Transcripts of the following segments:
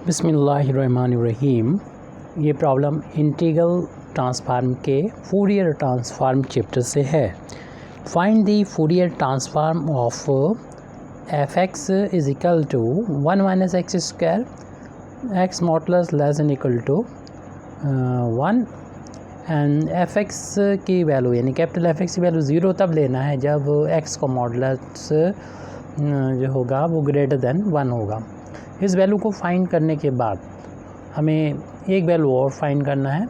बिस्मिल्लाहिर्रहमानिर्रहीम। ये problem integral transform के फूरियर ट्रांसफार्म चैप्टर से है। Find the Fourier transform of F X is equal to 1 minus X square X modulus less than equal to 1 and F X की value यानी capital F X की value 0 तब लेना है जब एक्स का मॉडुलस जो होगा वो ग्रेटर देन 1 होगा। इस वैल्यू को फाइंड करने के बाद हमें एक वैल्यू और फाइंड करना है,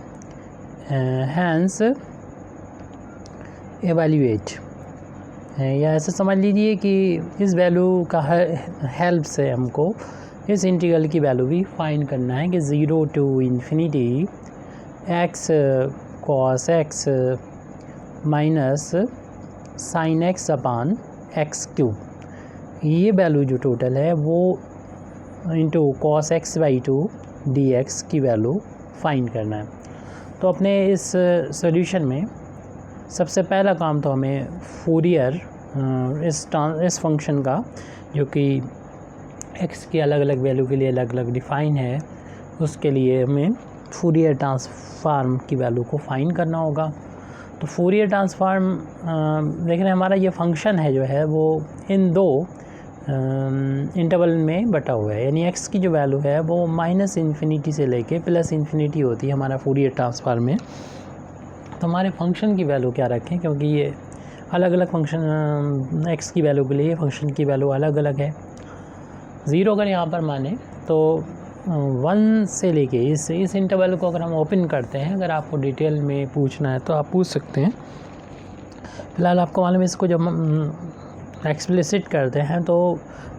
हैंस एवैल्यूएट, या ऐसे समझ लीजिए कि इस वैल्यू का हेल्प से हमको इस इंटीग्रल की वैल्यू भी फाइंड करना है कि 0 to infinity X cos X minus sine X upon X cube, ये वैल्यू जो टोटल है वो into cos X by 2 D X की वैल्यू फाइंड करना है। तो अपने इस सॉल्यूशन में सबसे पहला काम तो हमें फूरियर इस फंक्शन का जो कि एक्स की अलग अलग वैल्यू के लिए अलग अलग डिफ़ाइन है, उसके लिए हमें फूरियर ट्रांसफार्म की वैल्यू को फाइंड करना होगा। तो फूरियर ट्रांसफार्म देखने हमारा ये फंक्शन है जो है वो इन दो इंटरवल में बटा हुआ है, यानी एक्स की जो वैल्यू है वो माइनस इन्फिनिटी से लेके प्लस इन्फिनिटी होती है हमारा फूरियर ट्रांसफार्म में। तो हमारे फंक्शन की वैल्यू क्या रखें, क्योंकि ये अलग अलग फंक्शन एक्स की वैल्यू के लिए फंक्शन की वैल्यू अलग अलग है। 0 अगर यहाँ पर माने तो 1 से लेके इस इंटरवल को अगर हम ओपन करते हैं, अगर आपको डिटेल में पूछना है तो आप पूछ सकते हैं। फ़िलहाल आपको मालूम है, इसको जब एक्सप्लिसिट करते हैं तो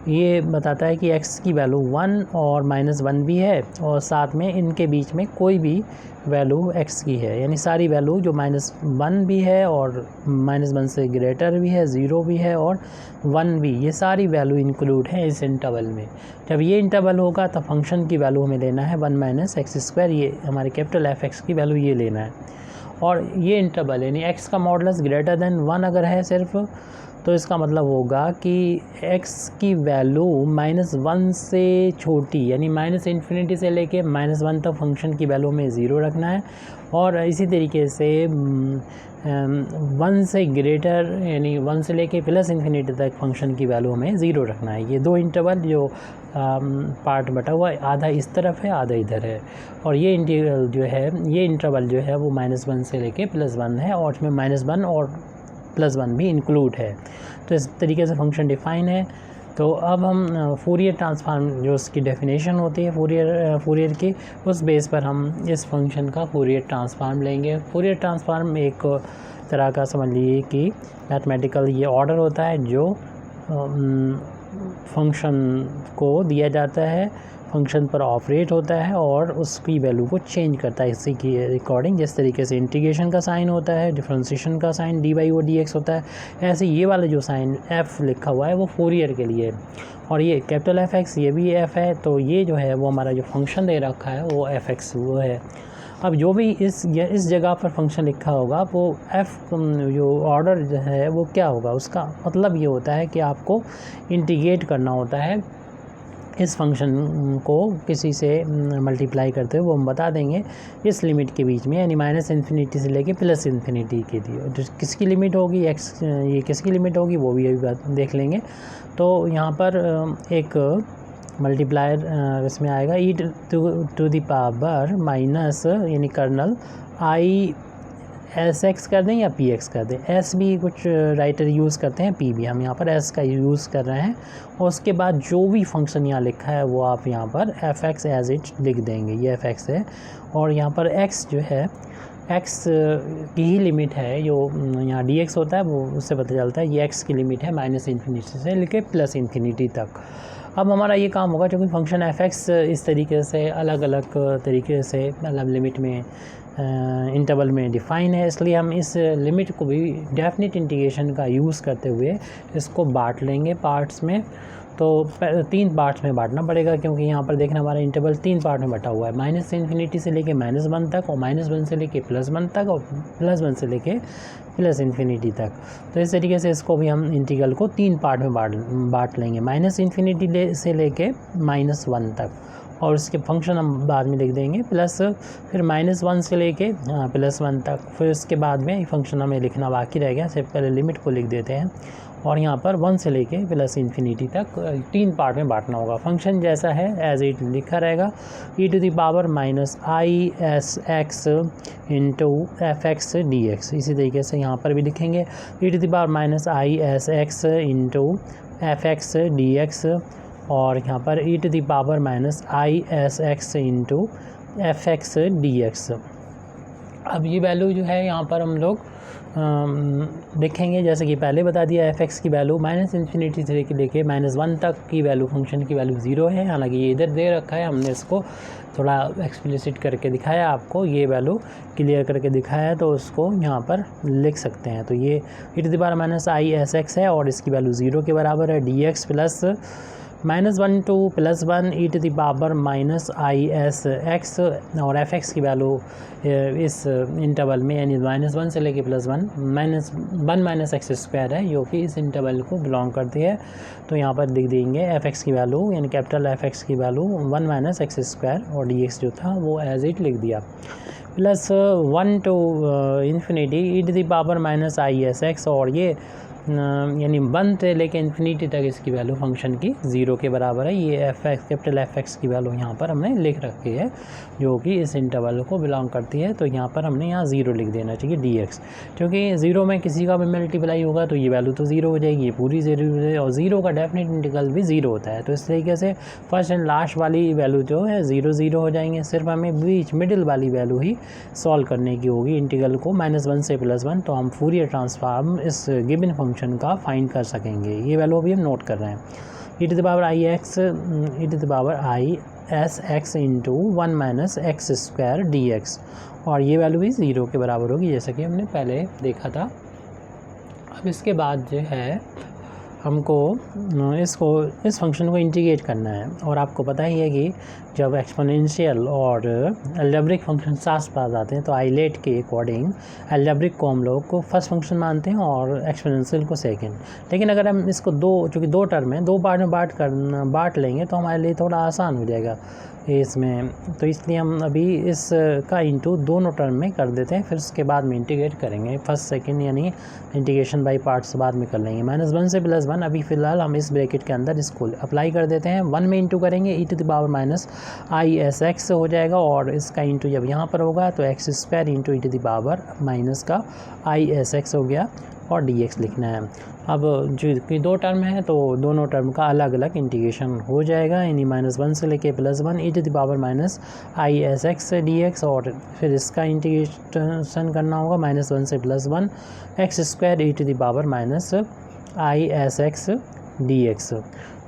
ये बताता है कि x की वैल्यू 1 और -1 भी है और साथ में इनके बीच में कोई भी वैल्यू x की है, यानी सारी वैल्यू जो -1 भी है और -1 से ग्रेटर भी है, 0 भी है और 1 भी, ये सारी वैल्यू इंक्लूड है इस इंटरवल में। जब ये इंटरवल होगा तब फंक्शन की वैल्यू हमें लेना है 1 माइनस एक्स स्क्वायर, ये हमारे कैपिटल एफ एक्स की वैल्यू ये लेना है। और ये इंटरवल यानी x का मॉडुलस ग्रेटर देन 1 अगर है सिर्फ, तो इसका मतलब होगा कि x की वैल्यू -1 से छोटी यानी माइनस इन्फिनिटी से लेके -1 तक फंक्शन की वैल्यू में 0 रखना है, और इसी तरीके से 1 से ग्रेटर यानी 1 से लेके प्लस इन्फिनिटी तक फंक्शन की वैल्यू में 0 रखना है। ये दो इंटरवल जो पार्ट बटा हुआ है, आधा इस तरफ है आधा इधर है, और ये इंटीग्रल जो है ये इंटरवल जो है वो -1 से लेके +1 है और इसमें -1 और +1 भी इंक्लूड है। तो इस तरीके से फंक्शन डिफ़ाइन है। तो अब हम फूरियर ट्रांसफार्म जो उसकी डेफिनेशन होती है फूरियर की, उस बेस पर हम इस फंक्शन का फूरियर ट्रांसफार्म लेंगे। फूरियर ट्रांसफार्म एक तरह का समझ लीजिए कि मैथमेटिकल ये ऑर्डर होता है जो फंक्शन को दिया जाता है, फंक्शन पर ऑपरेट होता है और उसकी वैल्यू को चेंज करता है इसी की अकॉर्डिंग। जिस तरीके से इंटीग्रेशन का साइन होता है, डिफरेंशिएशन का साइन dy/dx होता है, ऐसे ये वाला जो साइन f लिखा हुआ है वो फूरियर के लिए है, और ये कैपिटल एफ एक्स ये भी f है। तो ये जो है वो हमारा जो फंक्शन दे रखा है वो एफ एक्स वो है। अब जो भी इस जगह पर फंक्शन लिखा होगा वो f जो ऑर्डर जो है वो क्या होगा, उसका मतलब ये होता है कि आपको इंटीग्रेट करना होता है इस फंक्शन को किसी से मल्टीप्लाई करते हुए, वो हम बता देंगे इस लिमिट के बीच में, यानी माइनस इन्फिनिटी से लेके प्लस इन्फिनिटी के लिए जो किसकी लिमिट होगी x, ये किसकी लिमिट होगी वो भी अभी बात देख लेंगे। तो यहाँ पर एक मल्टीप्लायर इसमें आएगा e to the power minus यानी कर्नल i एस एक्स कर दें या पी एक्स कर दें, एस भी कुछ राइटर यूज़ करते हैं, पी भी, हम यहाँ पर एस का यूज़ कर रहे हैं। और उसके बाद जो भी फंक्शन यहाँ लिखा है वो आप यहाँ पर एफ एक्स एज इट लिख देंगे, ये एफ एक्स है। और यहाँ पर एक्स जो है एक्स की ही लिमिट है, जो यहाँ डी एक्स होता है वो उससे पता चलता है ये एक्स की लिमिट है माइनस इन्फिनिटी से लेके प्लस इन्फिनिटी तक। अब हमारा ये काम होगा, क्योंकि फंक्शन एफ एक्स इस तरीके से अलग अलग तरीके से मतलब लिमिट में इंटरवल में डिफ़ाइन है, इसलिए हम इस लिमिट को भी डेफिनेट इंटीग्रेशन का यूज़ करते हुए इसको बांट लेंगे पार्ट्स में। तो 3 पार्ट्स में बांटना पड़ेगा, क्योंकि यहाँ पर देखना हमारा इंटरवल 3 पार्ट में बटा हुआ है, माइनस इन्फिनिटी से लेके -1 तक और -1 से लेके +1 तक और +1 से लेके प्लस इन्फिनिटी तक। तो इस तरीके से इसको भी हम इंटीग्रल को 3 पार्ट में बांट लेंगे, माइनस इन्फिनिटी से लेके -1 तक और उसके फंक्शन हम बाद में लिख देंगे, प्लस फिर -1 से लेके +1 तक, फिर उसके बाद में फंक्शन हमें लिखना बाकी रह गया। सिर्फ पहले लिमिट को लिख देते हैं और यहाँ पर 1 से लेके +∞ तक 3 पार्ट में बांटना होगा। फंक्शन जैसा है एज इट लिखा रहेगा, e⁻−isx इंटू fx dx। इसी तरीके से यहाँ पर भी लिखेंगे e⁻−isx इंटू fx dx, और यहाँ पर e⁻−isx इंटू fx dx। अब ये वैल्यू जो है यहाँ पर हम लोग देखेंगे, जैसे कि पहले बता दिया fx की वैल्यू -∞ से लेके -1 तक की वैल्यू, फंक्शन की वैल्यू 0 है। हालांकि ये इधर दे रखा है, हमने इसको थोड़ा एक्सप्लिसिट करके दिखाया आपको, ये वैल्यू क्लियर करके दिखाया, तो उसको यहाँ पर लिख सकते हैं। तो ये e⁻−isx है और इसकी वैल्यू 0 के बराबर है, dx प्लस -1 to +1 e⁻−isx, और fx की वैल्यू इस इंटरवल में यानी -1 से लेके +1 -1 x² है, जो कि इस इंटरवल को बिलोंग करती है। तो यहाँ पर लिख देंगे fx की वैल्यू यानी कैपिटल fx की वैल्यू 1 - x², और dx जो था वो एज इट लिख दिया, प्लस 1 to e⁻−isx, और ये यानी 1 से लेके इन्फिनिटी तक इसकी वैल्यू फंक्शन की 0 के बराबर है। ये कैपिटल fx की वैल्यू यहाँ पर हमने लिख रखी है, जो कि इस इंटरवल को बिलोंग करती है। तो यहाँ पर हमने यहाँ 0 लिख देना चाहिए dx, क्योंकि 0 में किसी का भी मल्टीप्लाई होगा तो ये वैल्यू तो 0 हो जाएगी, ये पूरी 0 हो जाएगी, और 0 का डेफिनेट इंटीग्रल भी 0 होता है। तो इस तरीके से फर्स्ट एंड लास्ट वाली वैल्यू जो है 0 0 हो जाएंगे। सिर्फ हमें बीच मिडिल वाली वैल्यू ही सॉल्व करने की होगी इंटीग्रल को -1 से +1, तो हम फूरियर ट्रांसफॉर्म इस गिवन फंक्शन का फाइंड कर सकेंगे। ये वैल्यू अभी हम नोट कर रहे हैं, e⁻isx इंटू 1 - x² dx, और ये वैल्यू भी 0 के बराबर होगी, जैसा कि हमने पहले देखा था। अब इसके बाद जो है हमको इस फंक्शन को इंटीग्रेट करना है, और आपको पता ही है कि जब एक्सपोनेंशियल और अलजेब्रिक फंक्शन साथ पास आते हैं तो आइलेट के अकॉर्डिंग अलजेब्रिक को हम लोग को फर्स्ट फंक्शन मानते हैं और एक्सपोनेंशियल को सेकंड। लेकिन अगर हम इसको चूँकि 2 टर्म है, 2 पार्ट में बांट लेंगे तो हमारे लिए थोड़ा आसान हो जाएगा इसमें, तो इसलिए हम अभी इसका इंटू दोनों टर्म में कर देते हैं, फिर उसके बाद में इंटीग्रेट करेंगे फर्स्ट सेकंड, यानी इंटीग्रेशन बाय पार्ट्स बाद में कर लेंगे। -1 से +1 अभी फ़िलहाल हम इस ब्रैकेट के अंदर इसको अप्लाई कर देते हैं, 1 में इंटू करेंगे e⁻−isx हो जाएगा, और इसका इंटू जब यहाँ पर होगा तो x² इंटू e⁻−isx हो गया, और dx लिखना है। अब जो 2 टर्म है तो दोनों टर्म का अलग अलग इंटीग्रेशन हो जाएगा, यानी -1 से लेके +1 e⁻−isx dx, और फिर इसका इंटीग्रेशन करना होगा -1 से +1 x² e⁻−isx dx।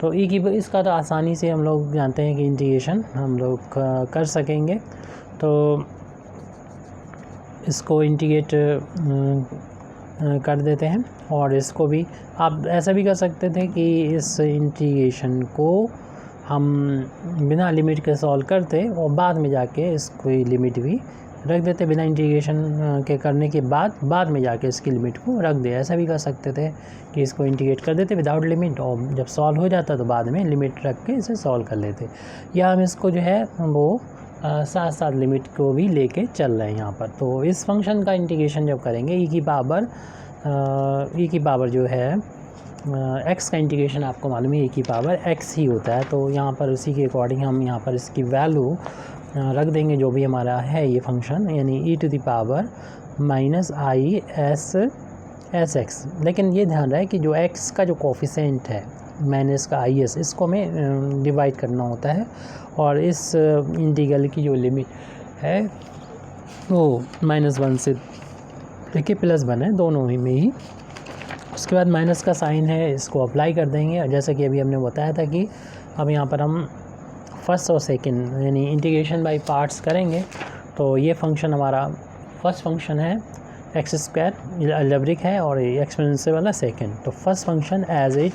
तो इसका तो आसानी से हम लोग जानते हैं कि इंटीग्रेशन हम लोग कर सकेंगे। तो इसको इंटीग्रेट कर देते हैं, और इसको भी आप ऐसा भी कर सकते थे कि इस इंटीग्रेशन को हम बिना लिमिट के सॉल्व करते और बाद में जाके इसको लिमिट भी रख देते, बिना इंटीग्रेशन के करने के बाद में जाके इसकी लिमिट को रख दे। ऐसा भी कर सकते थे कि इसको इंटीग्रेट कर देते विदाउट लिमिट, और जब सॉल्व हो जाता तो बाद में लिमिट रख के इसे सॉल्व कर लेते, या हम इसको जो है वो साथ साथ लिमिट को भी लेके चल रहे हैं यहाँ पर। तो इस फंक्शन का इंटीग्रेशन जब करेंगे e की पावर जो है x का इंटीग्रेशन आपको मालूम है e की पावर x ही होता है, तो यहाँ पर उसी के अकॉर्डिंग हम यहाँ पर इसकी वैल्यू रख देंगे जो भी हमारा है ये फंक्शन, यानी e⁻−isx। लेकिन ये ध्यान रहे कि जो x का जो कोफिशिएंट है मैंने इसका is इसको हमें डिवाइड करना होता है, और इस इंटीग्रल की जो लिमिट है वो -1 से लेके +1 है, दोनों में ही। उसके बाद माइनस का साइन है, इसको अप्लाई कर देंगे, जैसा कि अभी हमने बताया था कि अब यहाँ पर हम फर्स्ट और सेकंड यानी इंटीग्रेशन बाय पार्ट्स करेंगे। तो ये फंक्शन हमारा फर्स्ट फंक्शन है x² अलजेब्रिक है, और एक्सपोनेंशियल वाला सेकंड। तो फर्स्ट फंक्शन एज इट,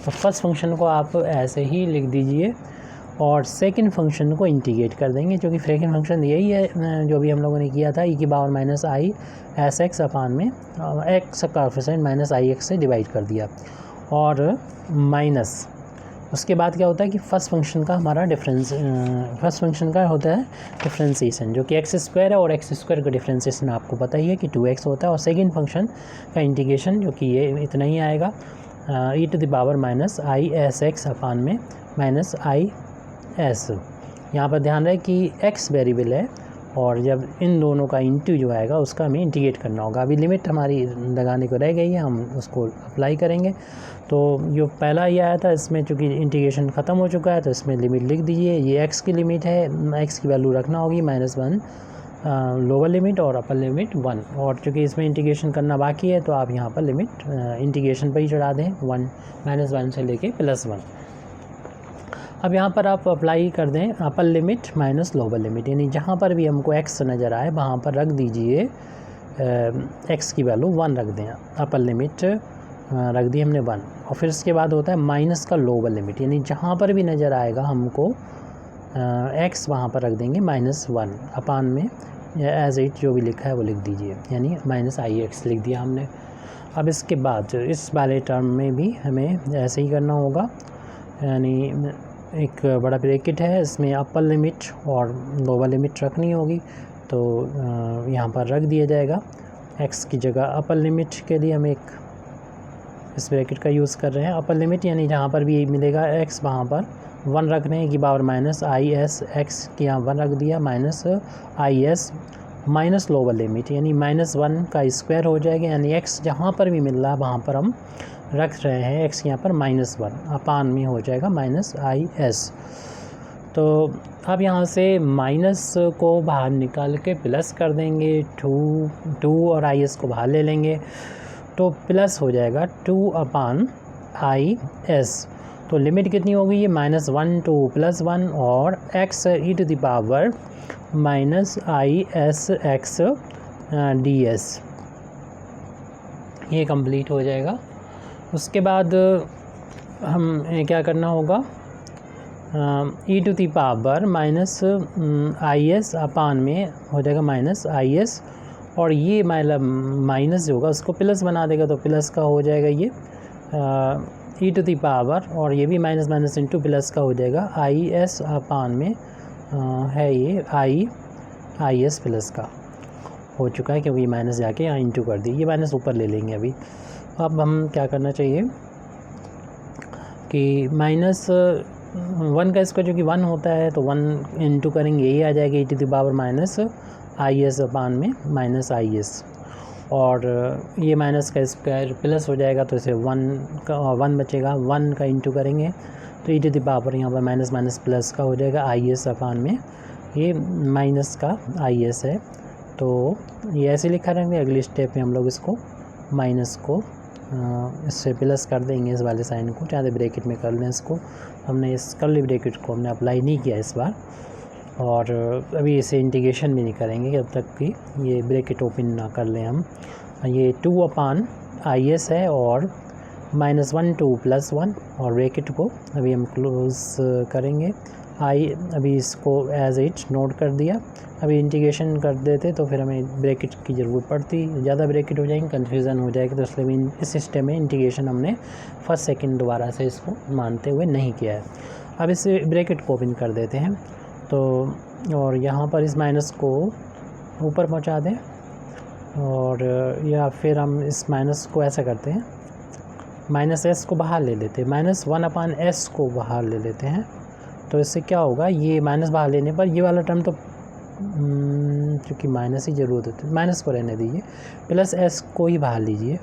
तो फर्स्ट फंक्शन को आप ऐसे ही लिख दीजिए, और सेकंड फंक्शन को इंटीग्रेट कर देंगे, क्योंकि सेकंड फंक्शन यही है जो भी हम लोगों ने किया था, e⁻−isx अपान में x का कोफिशिएंट -ix से डिवाइड कर दिया, और माइनस उसके बाद क्या होता है कि फर्स्ट फंक्शन का हमारा फर्स्ट फंक्शन का होता है डिफ्रेंसीसन, जो कि एक्स स्क्वायर है, और एक्स स्क्वायर का डिफ्रेंसीसन आपको पता ही है कि 2x होता है। और सेकेंड फंक्शन का इंटीग्रेशन जो कि ये इतना ही आएगा, e⁻−i(s)x अपान में -i(s). यहाँ पर ध्यान रहे कि x वेरिएबल है, और जब इन दोनों का इंटू जो आएगा उसका हमें इंटीग्रेट करना होगा। अभी लिमिट हमारी लगाने को रह गई है, हम उसको अप्लाई करेंगे। तो जो पहला ये आया था, इसमें चूँकि इंटीग्रेशन ख़त्म हो चुका है तो इसमें लिमिट लिख दीजिए। ये x की लिमिट है, x की वैल्यू रखना होगी -1 लोअर लिमिट और अपर लिमिट 1, और चूँकि इसमें इंटीग्रेशन करना बाकी है तो आप यहाँ पर लिमिट इंटीग्रेशन पर ही चढ़ा दें, -1 से लेके +1। अब यहाँ पर आप अप्लाई कर दें अपर लिमिट माइनस लोअर लिमिट, यानी जहाँ पर भी हमको x नज़र आए वहाँ पर रख दीजिए x की वैल्यू 1 रख दें। अपर लिमिट रख दी हमने 1, और फिर इसके बाद होता है माइनस का लोअर लिमिट, यानी जहाँ पर भी नज़र आएगा हमको x वहाँ पर रख देंगे -1 अपान में एज इट जो भी लिखा है वो लिख दीजिए, यानी -ix लिख दिया हमने। अब इसके बाद इस वाले टर्म में भी हमें ऐसे ही करना होगा, यानी एक बड़ा ब्रैकेट है, इसमें अपर लिमिट और लोअर लिमिट रखनी होगी। तो यहाँ पर रख दिया जाएगा x की जगह अपर लिमिट के लिए हम एक इस ब्रैकेट का यूज़ कर रहे हैं। अपर लिमिट यानी जहाँ पर भी मिलेगा x वहाँ पर 1 रख रहे हैं कि पावर -is(x) की यहाँ 1 रख दिया, -is माइनस लोअर लिमिट यानी -1 का स्क्वायर हो जाएगा, यानी x जहाँ पर भी मिल रहा है वहाँ पर हम रख रहे हैं x यहाँ पर -1 अपान में हो जाएगा -is। तो अब यहाँ से माइनस को बाहर निकाल के प्लस कर देंगे, 2 और is को बाहर ले लेंगे तो प्लस हो जाएगा 2/is। तो लिमिट कितनी होगी ये -1 to +1 और x e⁻−isx ds ये कंप्लीट हो जाएगा। उसके बाद हम क्या करना होगा, e⁻−is अपान में हो जाएगा -is, और ये माइनस जो होगा उसको प्लस बना देगा तो प्लस का हो जाएगा ये e⁻, और ये भी माइनस इंटू प्लस का हो जाएगा is अपान में है ये is प्लस का हो चुका है, क्योंकि माइनस जाके यहाँ इंटू कर दी, ये माइनस ऊपर ले लेंगे अभी। अब हम क्या करना चाहिए कि -1 का स्क्वायर जो कि 1 होता है तो 1 इंटू करेंगे, यही आ जाएगा e⁻−is अपान में -is, और ये माइनस का स्क्वायर प्लस हो जाएगा तो इसे 1 बचेगा, 1 का इंटू करेंगे तो e⁻ यहाँ पर माइनस प्लस का हो जाएगा is अपान में ये माइनस का is है। तो ये ऐसे लिखा रहेंगे, अगले स्टेप में हम लोग इसको माइनस को इससे प्लस कर देंगे, इस वाले साइन को, चाहे ब्रैकेट में कर लें इसको। हमने इस कर्ली ब्रैकेट को हमने अप्लाई नहीं किया इस बार, और अभी इसे इंटीग्रेशन भी नहीं करेंगे जब तक कि ये ब्रैकेट ओपन ना कर लें हम। ये 2/is है और -1 to +1, और ब्रैकेट को अभी हम क्लोज करेंगे। अभी इसको एज इट नोट कर दिया। अभी इंटीग्रेशन कर देते तो फिर हमें ब्रैकेट की ज़रूरत पड़ती, ज़्यादा ब्रैकेट हो जाएंगे, कन्फ्यूज़न हो जाएगी, तो इसलिए इस सिस्टम में इंटीग्रेशन हमने फर्स्ट सेकंड दोबारा से इसको मानते हुए नहीं किया है। अब इस ब्रैकेट को ओपन कर देते हैं तो, और यहाँ पर इस माइनस को ऊपर पहुँचा दें, और या फिर हम इस माइनस को ऐसा करते हैं, -s को बाहर ले लेते हैं, -1/s को बाहर ले लेते हैं। तो इससे क्या होगा, ये माइनस बाहर लेने पर ये वाला टर्म तो चूँकि माइनस ही ज़रूरत होती है, माइनस को रहने दीजिए, +s को ही बाहर लीजिए,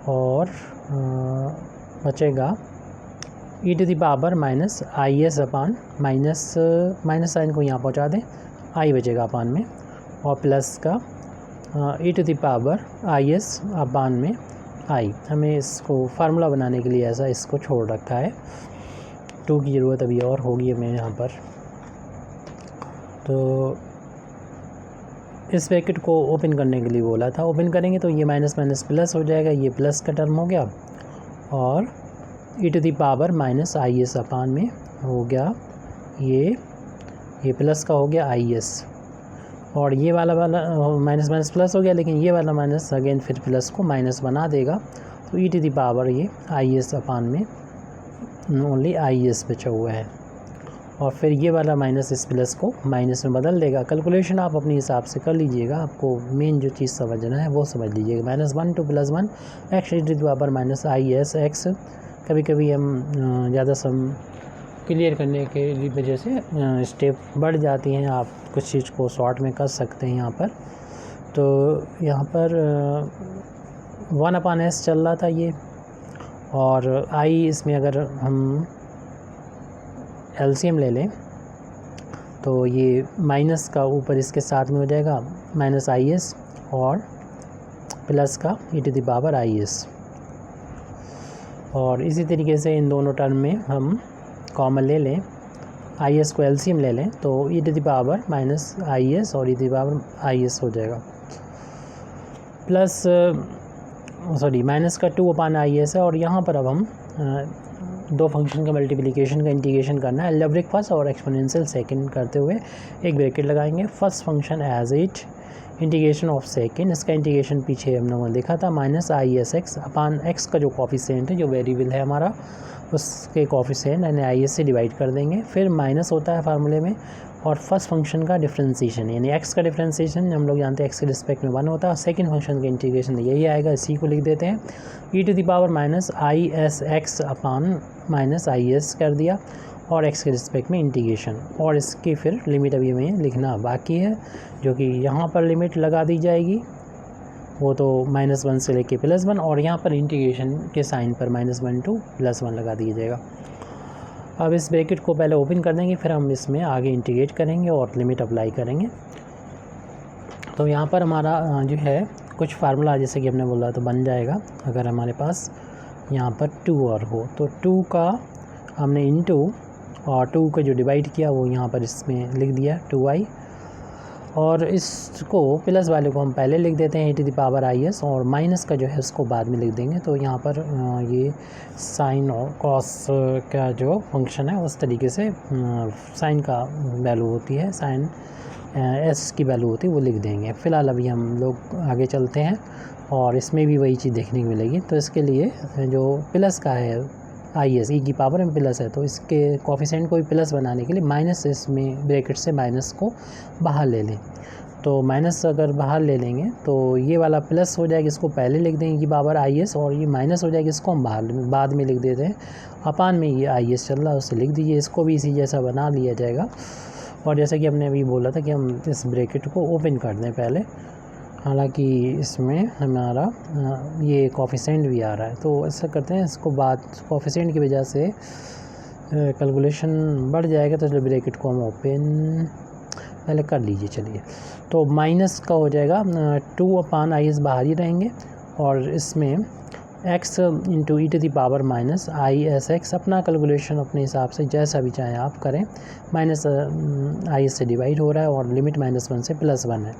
और बचेगा e⁻−is अपान माइनस साइन को यहाँ पहुँचा दें, i बचेगा अपान में, और प्लस का e⁻is अपान में i। हमें इसको फार्मूला बनाने के लिए ऐसा इसको छोड़ रखा है, 2 की ज़रूरत अभी और होगी हमें यहाँ पर। तो इस ब्रैकेट को ओपन करने के लिए बोला था, ओपन करेंगे तो ये माइनस प्लस हो जाएगा, ये प्लस का टर्म हो गया, और e⁻−is अपान में हो गया ये प्लस का हो गया is, और ये वाला माइनस प्लस हो गया, लेकिन ये वाला माइनस अगेन फिर प्लस को माइनस बना देगा, तो e⁻ ये is अपान में ओनली आई एस बचा हुआ है, और फिर ये वाला माइनस इस प्लस को माइनस में बदल देगा। कैलकुलेशन आप अपने हिसाब से कर लीजिएगा, आपको मेन जो चीज़ समझना है वो समझ लीजिएगा। -1 to +1 X E to the power minus I S X. कभी कभी हम ज़्यादा सम क्लियर करने के वजह से स्टेप बढ़ जाती हैं, आप कुछ चीज़ को शॉर्ट में कर सकते हैं यहाँ पर। तो यहाँ पर 1/s चल रहा था ये, और आई इसमें अगर हम एलसीएम ले लें तो ये माइनस का ऊपर इसके साथ में हो जाएगा माइनस आई एस, और प्लस का E to the power I S. और इसी तरीके से इन दोनों टर्म में हम कॉमन ले लें, आई एस को एलसीएम ले लें तो E to the power minus I S और E to the power I S हो जाएगा, प्लस माइनस का 2/IS है। और यहाँ पर अब हम दो फंक्शन का मल्टीप्लिकेशन का इंटीग्रेशन करना है, अलजेब्रिक फर्स्ट और एक्सपोनेंशियल सेकंड करते हुए एक ब्रैकेट लगाएंगे। First function as it integration of second, इसका इंटीग्रेशन पीछे हम लोगों ने देखा था -ISX अपान एक्स का जो कॉफिशिएंट है, जो वेरिएबल है हमारा, उसके कॉफिशिएंट यानी IS से डिवाइड कर देंगे। फिर माइनस होता है फार्मूले में, और फर्स्ट फंक्शन का डिफ्रेंशिएशन यानी एक्स का डिफ्रेंशिएशन हम लोग जानते हैं एक्स के रिस्पेक्ट में 1 होता है, सेकंड फंक्शन का इंटीग्रेशन यही आएगा, इसी को लिख देते हैं E to the power -ISX upon -IS कर दिया, और एक्स के रिस्पेक्ट में इंटीग्रेशन। और इसकी फिर लिमिट अभी हमें लिखना बाकी है, जो कि यहाँ पर लिमिट लगा दी जाएगी, वो तो -1 से लेके +1, और यहाँ पर इंटीग्रेशन के साइन पर -1 to +1 लगा दिया जाएगा। अब इस ब्रैकेट को पहले ओपन कर देंगे, फिर हम इसमें आगे इंटीग्रेट करेंगे और लिमिट अप्लाई करेंगे। तो यहाँ पर हमारा जो है कुछ फार्मूला जैसे कि हमने बोला तो बन जाएगा, अगर हमारे पास यहाँ पर 2 और हो तो 2 का हमने इनटू और 2 का जो डिवाइड किया वो यहाँ पर इसमें लिख दिया 2i, और इसको प्लस वाले को हम पहले लिख देते हैं E to the power IS, और माइनस का जो है उसको बाद में लिख देंगे। तो यहाँ पर ये साइन और कॉस का जो फंक्शन है उस तरीके से साइन का वैल्यू होती है, साइन एस की वैल्यू होती है, वो लिख देंगे। फ़िलहाल अभी हम लोग आगे चलते हैं और इसमें भी वही चीज़ देखने को मिलेगी। तो इसके लिए जो प्लस का है IS ई की पावर में प्लस है, तो इसके कोफिशिएंट को भी प्लस बनाने के लिए माइनस इसमें ब्रैकेट से माइनस को बाहर ले लें। तो माइनस अगर बाहर ले लेंगे तो ये वाला प्लस हो जाएगा, इसको पहले लिख देंगे की पावर IS, और ये माइनस हो जाएगा, इसको हम बाद में लिख देते हैं। अपान में ये IS चल रहा है उससे लिख दीजिए, इसको भी इसी जैसा बना लिया जाएगा। और जैसे कि हमने अभी बोला था कि हम इस ब्रैकेट को ओपन कर दें पहले, हालांकि इसमें हमारा ये कोफिशिएंट भी आ रहा है, तो ऐसा करते हैं इसको बाद कोफिशिएंट की वजह से कैलकुलेशन बढ़ जाएगा, तो ब्रैकेट को हम ओपन पहले कर लीजिए। चलिए, तो माइनस का हो जाएगा 2/IS बाहर ही रहेंगे, और इसमें x into E to the power -ISX, अपना कैलकुलेशन अपने हिसाब से जैसा भी चाहें आप करें, -IS से डिवाइड हो रहा है और लिमिट -1 से +1 है,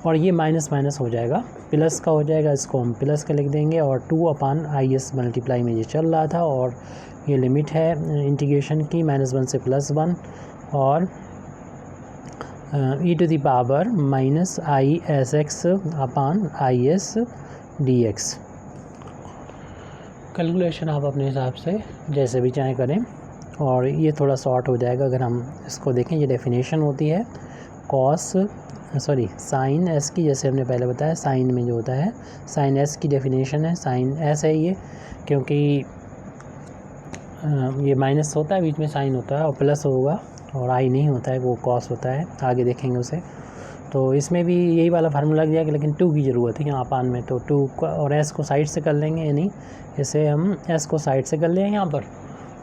और ये माइनस माइनस हो जाएगा, प्लस का हो जाएगा, इसको हम प्लस का लिख देंगे, और 2/IS मल्टीप्लाई में ये चल रहा था, और ये लिमिट है इंटीग्रेशन की -1 से +1, और E to the power -ISX upon IS dx। Calculation आप अपने हिसाब से जैसे भी चाहें करें, और ये थोड़ा शॉर्ट हो जाएगा अगर हम इसको देखें। ये डेफिनेशन होती है साइन एस की, जैसे हमने पहले बताया साइन में जो होता है साइन एस की डेफिनेशन है, साइन एस है ये, क्योंकि ये माइनस होता है, बीच में साइन होता है, और प्लस होगा, और आई नहीं होता है, वो कॉस होता है, आगे देखेंगे उसे। तो इसमें भी यही वाला फार्मूला लग जाएगा, लेकिन 2 की ज़रूरत है यहाँ अपान में, तो 2 और एस को साइड से कर लेंगे, यानी इसे हम एस को साइड से कर लेंगे यहाँ पर,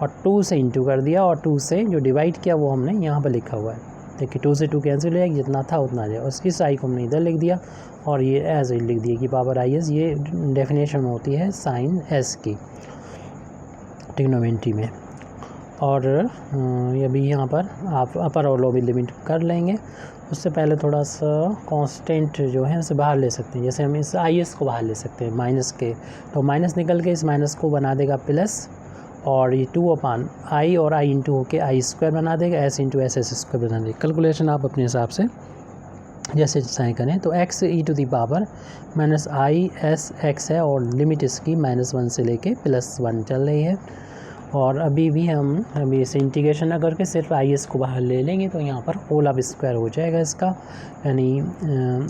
और 2 से इंटू कर दिया, और 2 से जो डिवाइड किया वो हमने यहाँ पर लिखा हुआ है। देखिए 2 से 2 कैंसिल हो जाएगी, जितना था उतना आ जाएगा, इस आई को हमने इधर लिख दिया, और ये एज लिख दिया कि पावर IS। ये डेफिनेशन होती है साइन एस की ट्रिग्नोमेट्री में। और ये भी यहाँ पर आप अपर और लोअर लिमिट कर लेंगे। उससे पहले थोड़ा सा कांस्टेंट जो है उसे बाहर ले सकते हैं, जैसे हम इस IS को बाहर ले सकते हैं माइनस के, तो माइनस निकल के इस माइनस को बना देगा प्लस, और ये 2/I और I इंटू होके I² बना देगा, S इंटू SS² बना देगा। कैलकुलेशन आप अपने हिसाब से जैसे चाहें करें। तो x E to the power -ISX है, और लिमिट इसकी -1 से लेके +1 चल रही है, और अभी इसे इंटीग्रेशन ना करके सिर्फ आई एस को बाहर ले लेंगे तो यहाँ पर होल अब स्क्वायर हो जाएगा इसका, यानी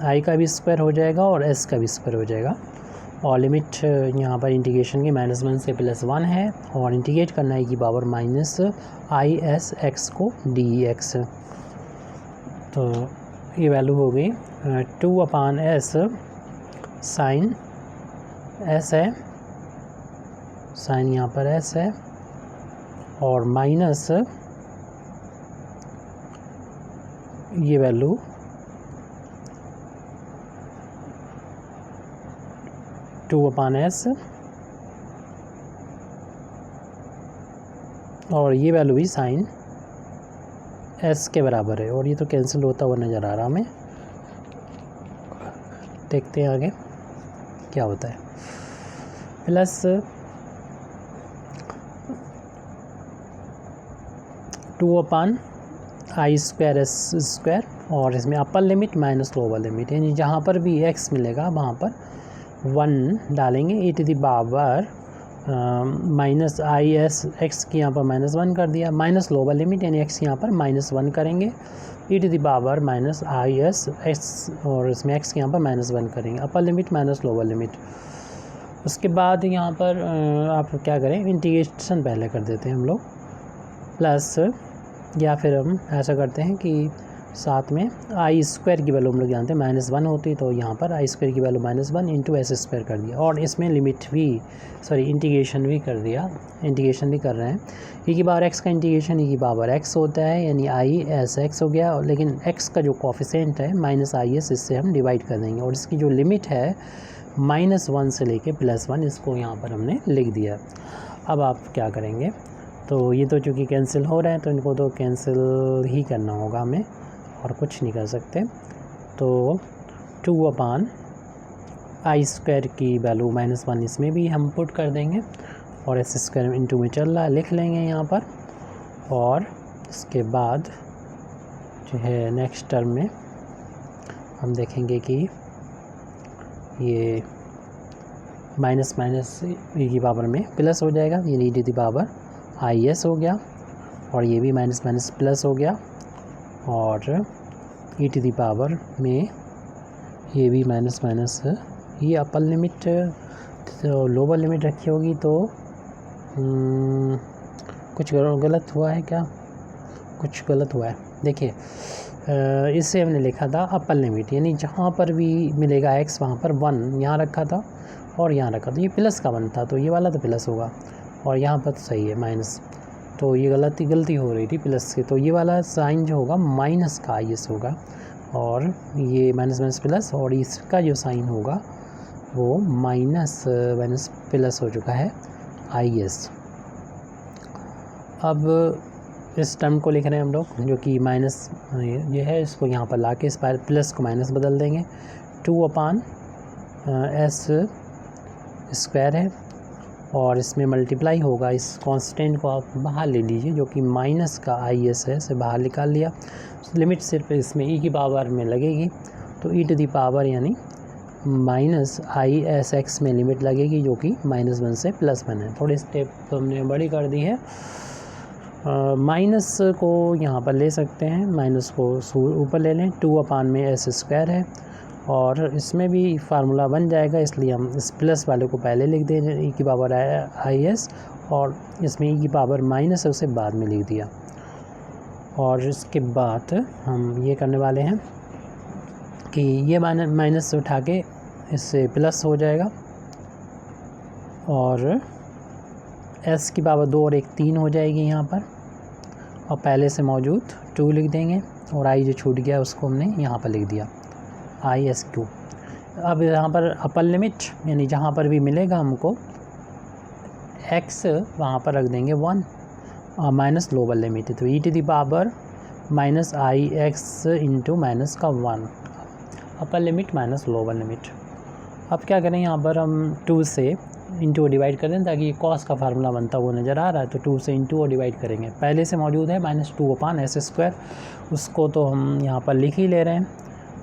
आई का भी स्क्वायर हो जाएगा और एस का भी स्क्वायर हो जाएगा। और लिमिट यहाँ पर इंटीग्रेशन की -1 से +1 है और इंटीग्रेट करना है की पावर -IS(x) को dx। तो ये वैल्यू हो गई 2/s साइन s है, साइन यहाँ पर s है, और माइनस ये वैल्यू 2/s और ये वैल्यू भी साइन s के बराबर है। और ये तो कैंसिल होता हुआ नज़र आ रहा हमें, देखते हैं आगे क्या होता है। प्लस 2/I²s² और इसमें अपर लिमिट माइनस लोअर लिमिट, यानी जहाँ पर भी x मिलेगा वहाँ पर 1 डालेंगे, e to the power -IS(x) की यहाँ पर -1 कर दिया, माइनस लोअर लिमिट यानी x यहाँ पर -1 करेंगे, e to the power -IS(x) और इसमें x यहाँ पर -1 करेंगे, अपर लिमिट माइनस लोअर लिमिट। उसके बाद यहाँ पर आप क्या करें, इंटीग्रेशन पहले कर देते हैं हम लोग, प्लस या फिर हम ऐसा करते हैं कि साथ में I² की वैल्यू हम लोग जानते हैं -1 होती, तो यहाँ पर I² की वैल्यू -1 इंटू s² कर दिया और इसमें लिमिट भी इंटीग्रेशन भी कर दिया, इंटीग्रेशन भी कर रहे हैं। e की पावर x का इंटीग्रेशन e की पावर x होता है, यानी IS(x) हो गया, लेकिन x का जो कोफिशिएंट है -IS, इससे हम डिवाइड कर देंगे और इसकी जो लिमिट है -1 से लेके +1, इसको यहाँ पर हमने लिख दिया। अब आप क्या करेंगे, तो ये तो चूँकि कैंसिल हो रहे हैं तो इनको तो कैंसिल ही करना होगा हमें और कुछ नहीं कर सकते। तो 2/I² की वैल्यू -1 इसमें भी हम पुट कर देंगे और s² इंटू में चल रहा है, लिख लेंगे यहाँ पर। और इसके बाद जो है नेक्स्ट टर्म में हम देखेंगे कि ये माइनस e की पावर में प्लस हो जाएगा, ये e to the power IS हो गया और ये भी माइनस प्लस हो गया, और e टू दी पावर में ये भी माइनस ये अपर लिमिट तो लोअर लिमिट रखी होगी, तो कुछ गलत हुआ है क्या, कुछ गलत हुआ है। देखिए इससे हमने लिखा था अपर लिमिट, यानी जहाँ पर भी मिलेगा x वहाँ पर 1 यहाँ रखा था और यहाँ रखा, तो ये प्लस का 1 था, तो ये वाला तो प्लस होगा और यहाँ पर तो सही है माइनस, तो ये गलती हो रही थी प्लस से, तो ये वाला साइन जो होगा माइनस का IS होगा और ये माइनस प्लस, और इसका जो साइन होगा वो माइनस प्लस हो चुका है IS। अब इस टर्म को लिख रहे हैं हम लोग, जो कि माइनस ये है, इसको यहाँ पर ला के इस पर प्लस को माइनस बदल देंगे। 2/s² है और इसमें मल्टीप्लाई होगा, इस कांस्टेंट को आप बाहर ले लीजिए जो कि माइनस का IS है, इसे बाहर निकाल लिया। लिमिट सिर्फ इसमें e की पावर में लगेगी, तो e टू दी पावर यानी -IS(x) में लिमिट लगेगी जो कि -1 से +1 है। थोड़ी स्टेप हमने बड़ी कर दी है, माइनस को यहाँ पर ले सकते हैं, माइनस को ऊपर ले लें, 2/s² है और इसमें भी फार्मूला बन जाएगा, इसलिए हम इस प्लस वाले को पहले लिख दें e की पावर IS, और इसमें e की पावर माइनस है उसे बाद में लिख दिया। और इसके बाद हम ये करने वाले हैं कि ये माइनस उठा के इससे प्लस हो जाएगा और s की पावर 2 और 1 3 हो जाएगी यहाँ पर, और पहले से मौजूद 2 लिख देंगे और i जो छूट गया उसको हमने यहाँ पर लिख दिया IS²। अब यहाँ पर अपर लिमिट यानी जहाँ पर भी मिलेगा हमको x वहाँ पर रख देंगे 1 और माइनस लोअर लिमिट है, तो e to the power -IX into minus का 1, upper limit minus lower limit. अब क्या करें, यहाँ पर हम 2 से इंटू डिवाइड कर दें ताकि कॉस का फार्मूला बनता हुआ नज़र आ रहा है, तो 2 से इंटू और डिवाइड करेंगे। पहले से मौजूद है -2/s², उसको तो हम यहाँ पर लिख ही ले रहे हैं,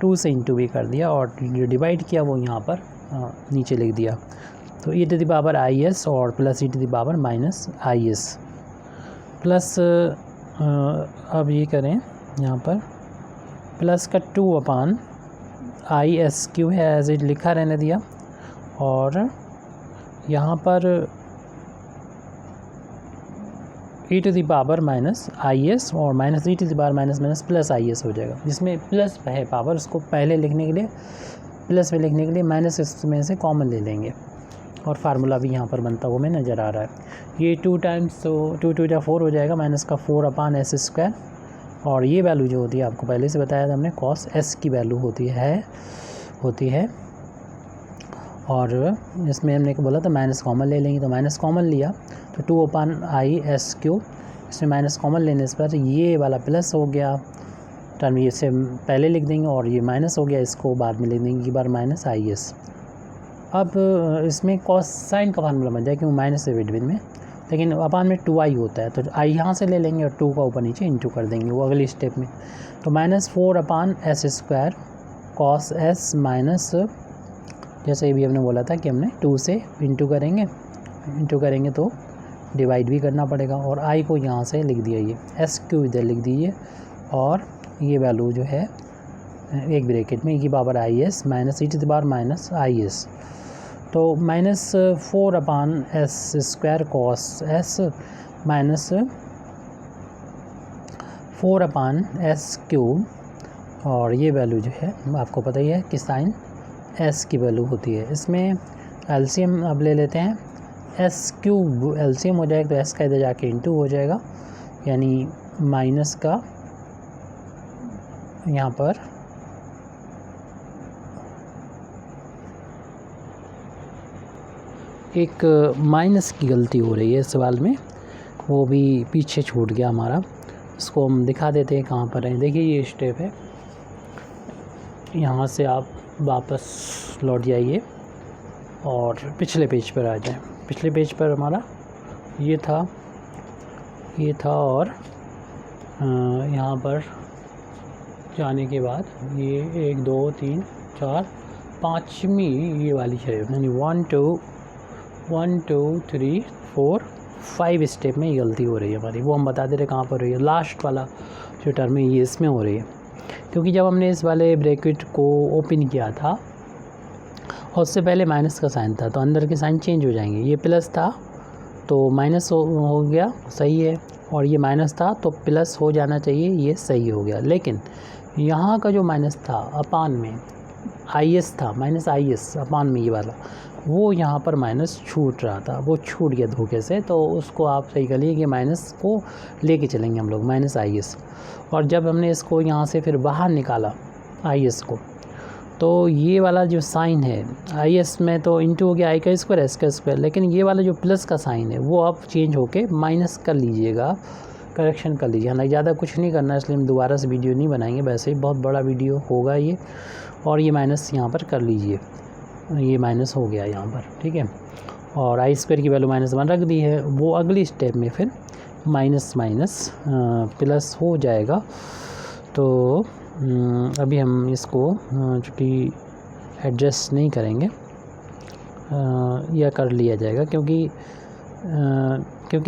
2 से इंटू भी कर दिया और जो डिवाइड किया वो यहाँ पर नीचे लिख दिया। तो e to the power IS और plus e to the power -IS plus अब ये करें यहाँ पर प्लस का 2/ISQ है एज इट लिखा रहने दिया, और यहाँ पर e⁻⁻IS और -e⁻⁻ प्लस IS हो जाएगा, जिसमें प्लस है पावर, उसको पहले लिखने के लिए प्लस में लिखने के लिए माइनस इसमें से कॉमन ले लेंगे, और फार्मूला भी यहाँ पर बनता हुआ हमें नज़र आ रहा है। ये 2 टाइम्स तो 2 2 जा 4 हो जाएगा, माइनस का 4/s², और ये वैल्यू जो होती है आपको पहले से बताया था हमने, cos s की वैल्यू होती है। और इसमें हमने बोला था माइनस कॉमन ले लेंगे, तो माइनस कॉमन लिया तो 2/ISQ, इसमें माइनस कॉमन लेने पर ये वाला प्लस हो गया टर्म, ये से पहले लिख देंगे, और ये माइनस हो गया, इसको बाद में लिख देंगे एक बार -IS। अब इसमें कॉस साइन का फार्मूला बन जाए क्यों माइनस से बिटवीन में, लेकिन अपान में 2i होता है, तो i यहाँ से ले लेंगे और 2 का ऊपर नीचे इंटू कर देंगे वो अगली स्टेप में। तो -4/s² cos s माइनस, जैसे भी हमने बोला था कि हमने 2 से इंटू करेंगे तो डिवाइड भी करना पड़ेगा, और i को यहाँ से लिख दिया, ये SQ इधर लिख दीजिए, और ये वैल्यू जो है एक ब्रैकेट में e⁻IS माइनस e⁻⁻IS, तो -4/s² cos s minus 4/s³, और ये वैल्यू जो है आपको पता ही है कि साइन s की वैल्यू होती है। इसमें एलसीएम अब ले लेते हैं, s³ एलसीएम हो जाएगा, तो s का इधर जाके इंटू हो जाएगा, यानी माइनस का यहाँ पर एक माइनस की गलती हो रही है इस सवाल में, वो भी पीछे छूट गया हमारा, इसको हम दिखा देते हैं कहाँ पर है। देखिए ये स्टेप है, यहाँ से आप वापस लौट जाइए और पिछले पेज पर आ जाएं। पिछले पेज पर हमारा ये था और यहाँ पर जाने के बाद ये 1 2 3 4 5वीं ये वाली है, यानी 1 2 3 4 5 स्टेप में ये गलती हो रही है हमारी, वो हम बता दे रहे कहाँ पर हो रही है। लास्ट वाला जो टर्म है ये इसमें हो रही है, क्योंकि जब हमने इस वाले ब्रैकेट को ओपन किया था और उससे पहले माइनस का साइन था, तो अंदर के साइन चेंज हो जाएंगे। ये प्लस था तो माइनस हो गया, सही है, और ये माइनस था तो प्लस हो जाना चाहिए, ये सही हो गया। लेकिन यहाँ का जो माइनस था अपान में IS था, -IS अपान में ये वाला, वो यहाँ पर माइनस छूट रहा था, वो छूट गया धोखे से, तो उसको आप सही कर लिए कि माइनस को लेके चलेंगे हम लोग -IS। और जब हमने इसको यहाँ से फिर बाहर निकाला IS को, तो ये वाला जो साइन है IS में तो इंटू हो गया i का स्क्वायर s का स्क्वायर, लेकिन ये वाला जो प्लस का साइन है वो अब चेंज होके माइनस कर लीजिएगा, करेक्शन कर लीजिए। ना ज़्यादा कुछ नहीं करना, इसलिए हम दोबारा से वीडियो नहीं बनाएंगे, वैसे ही बहुत बड़ा वीडियो होगा ये। और ये माइनस यहाँ पर कर लीजिए, ये माइनस हो गया यहाँ पर, ठीक है। और i² की वैल्यू -1 रख दी है, वो अगली स्टेप में फिर माइनस प्लस हो जाएगा। तो अभी हम इसको चूँकि एडजस्ट नहीं करेंगे, यह कर लिया जाएगा, क्योंकि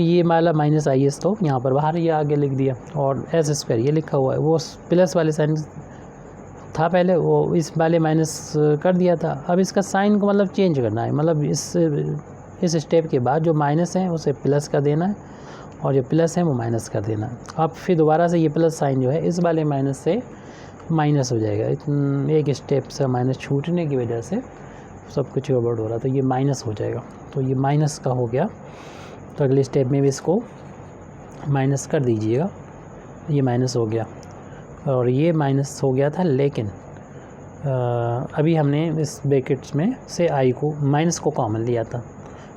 ये वाला -IS तो यहाँ पर बाहर ही आगे लिख दिया, और s² ये लिखा हुआ है, वो प्लस वाले साइन था पहले, वो इस वाले माइनस कर दिया था। अब इसका साइन को मतलब चेंज करना है, मतलब इस स्टेप के बाद जो माइनस है उसे प्लस कर देना है, और जो प्लस है वो माइनस कर देना है। अब फिर दोबारा से ये प्लस साइन जो है इस वाले माइनस से माइनस हो जाएगा, एक स्टेप से माइनस छूटने की वजह से सब कुछ गड़बड़ हो रहा, तो ये माइनस हो जाएगा। तो ये माइनस का हो गया, तो अगले स्टेप में भी इसको माइनस कर दीजिएगा, ये माइनस हो गया और ये माइनस हो गया था। लेकिन अभी हमने इस ब्रैकेट्स में से आई को माइनस को कॉमन लिया था,